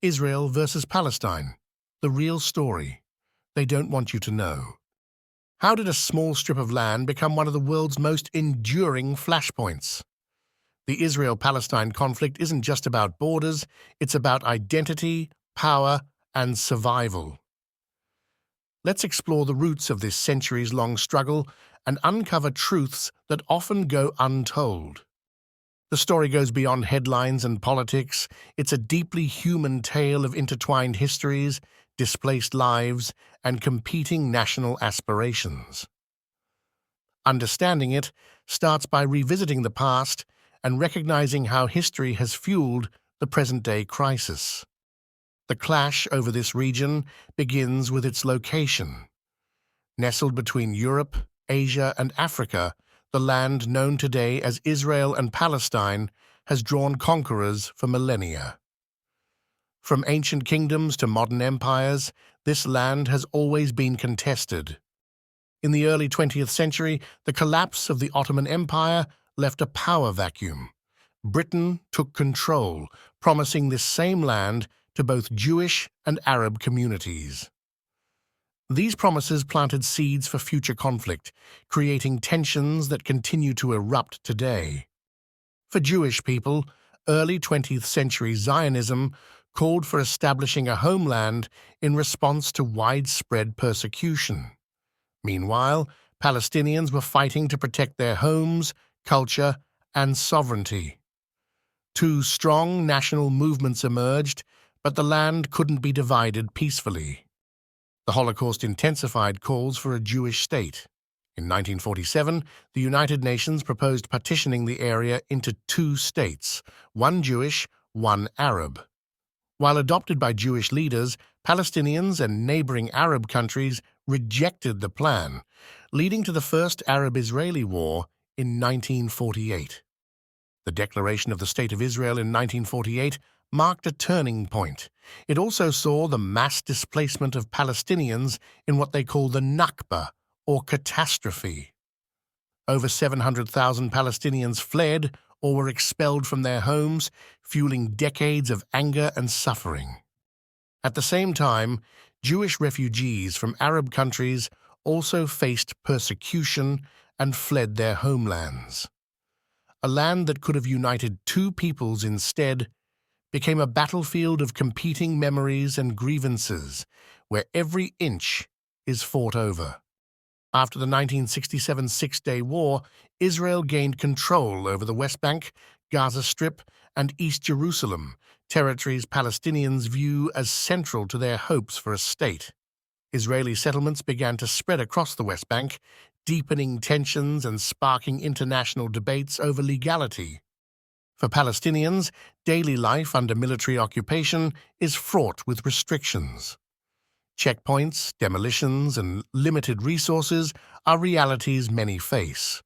Israel versus Palestine. The real story. They don't want you to know. How did a small strip of land become one of the world's most enduring flashpoints? The Israel-Palestine conflict isn't just about borders, it's about identity, power, and survival. Let's explore the roots of this centuries-long struggle and uncover truths that often go untold. The story goes beyond headlines and politics. It's a deeply human tale of intertwined histories, displaced lives, and competing national aspirations. Understanding it starts by revisiting the past and recognizing how history has fueled the present-day crisis. The clash over this region begins with its location. Nestled between Europe, Asia, and Africa, the land known today as Israel and Palestine has drawn conquerors for millennia. From ancient kingdoms to modern empires, this land has always been contested. In the early 20th century, the collapse of the Ottoman Empire left a power vacuum. Britain took control, promising this same land to both Jewish and Arab communities. These promises planted seeds for future conflict, creating tensions that continue to erupt today. For Jewish people, early 20th century Zionism called for establishing a homeland in response to widespread persecution. Meanwhile, Palestinians were fighting to protect their homes, culture, and sovereignty. Two strong national movements emerged, but the land couldn't be divided peacefully. The Holocaust intensified calls for a Jewish state. In 1947, the United Nations proposed partitioning the area into two states, one Jewish, one Arab. While adopted by Jewish leaders, Palestinians and neighboring Arab countries rejected the plan, leading to the First Arab-Israeli War in 1948. The declaration of the State of Israel in 1948 marked a turning point. It also saw the mass displacement of Palestinians in what they call the Nakba, or catastrophe. Over 700,000 Palestinians fled or were expelled from their homes, fueling decades of anger and suffering. At the same time, Jewish refugees from Arab countries also faced persecution and fled their homelands. A land that could have united two peoples instead became a battlefield of competing memories and grievances, where every inch is fought over. After the 1967 Six-Day War, Israel gained control over the West Bank, Gaza Strip, and East Jerusalem, territories Palestinians view as central to their hopes for a state. Israeli settlements began to spread across the West Bank, deepening tensions and sparking international debates over legality. For Palestinians, daily life under military occupation is fraught with restrictions. Checkpoints, demolitions, and limited resources are realities many face.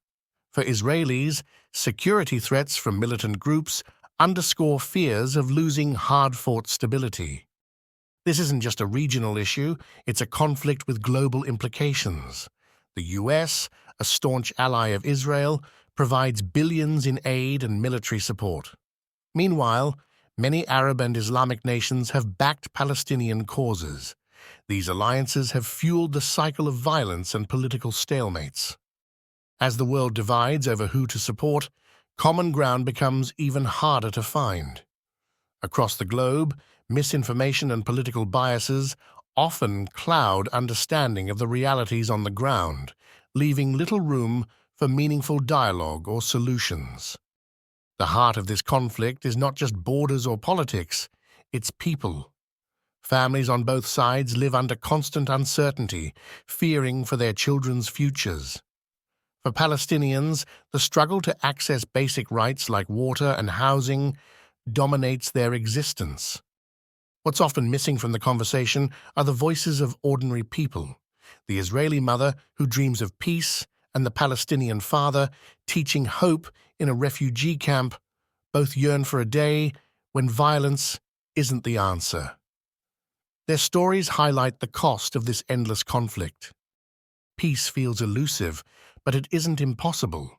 For Israelis, security threats from militant groups underscore fears of losing hard-fought stability. This isn't just a regional issue, it's a conflict with global implications. The US, a staunch ally of Israel, provides billions in aid and military support. Meanwhile, many Arab and Islamic nations have backed Palestinian causes. These alliances have fueled the cycle of violence and political stalemates. As the world divides over who to support, common ground becomes even harder to find. Across the globe, misinformation and political biases often cloud understanding of the realities on the ground, leaving little room for meaningful dialogue or solutions. The heart of this conflict is not just borders or politics, it's people. Families on both sides live under constant uncertainty, fearing for their children's futures. For Palestinians, the struggle to access basic rights like water and housing dominates their existence. What's often missing from the conversation are the voices of ordinary people, the Israeli mother who dreams of peace, and the Palestinian father teaching hope in a refugee camp. Both yearn for a day when violence isn't the answer. Their stories highlight the cost of this endless conflict. Peace feels elusive, but it isn't impossible.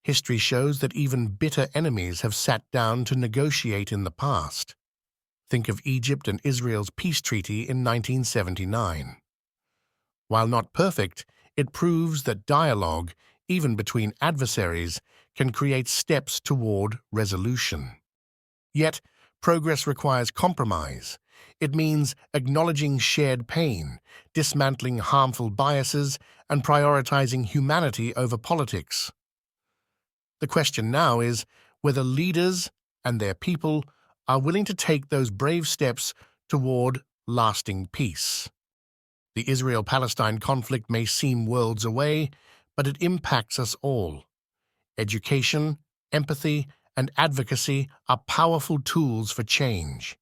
History shows that even bitter enemies have sat down to negotiate in the past. Think of Egypt and Israel's peace treaty in 1979. While not perfect, it proves that dialogue, even between adversaries, can create steps toward resolution. Yet, progress requires compromise. It means acknowledging shared pain, dismantling harmful biases, and prioritizing humanity over politics. The question now is whether leaders and their people are willing to take those brave steps toward lasting peace. The Israel-Palestine conflict may seem worlds away, but it impacts us all. Education, empathy, and advocacy are powerful tools for change.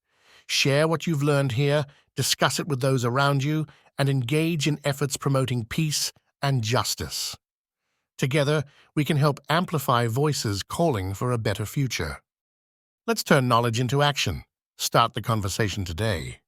Share what you've learned here, discuss it with those around you, and engage in efforts promoting peace and justice. Together, we can help amplify voices calling for a better future. Let's turn knowledge into action. Start the conversation today.